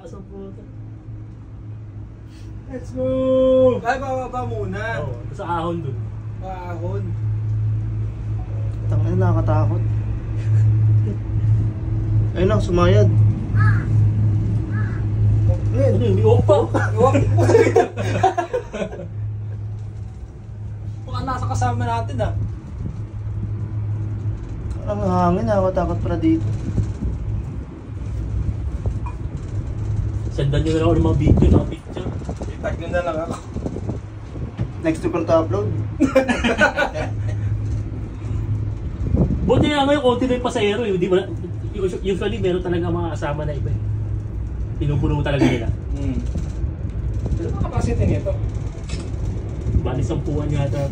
Taas ang puto. Let's go! Ay, bababa muna. Oo, sa ahon dun. Ahon. Tangina, nakakatakot. Ayun lang, sumayad. Ano yun? May upa. Baka nasa kasama natin ah. Ang hangin, nakakatakot para dito. Sendan nyo na lang ako ng mga video, mga picture. Itag nyo na lang ako. Next to upload. Buti nga ngayon, konti na yung pasahero. Di ba? Usually, meron talaga mga kasama na iba. Pinupuno talaga nila. Ano ba capacity nito? Bali, 10 yata.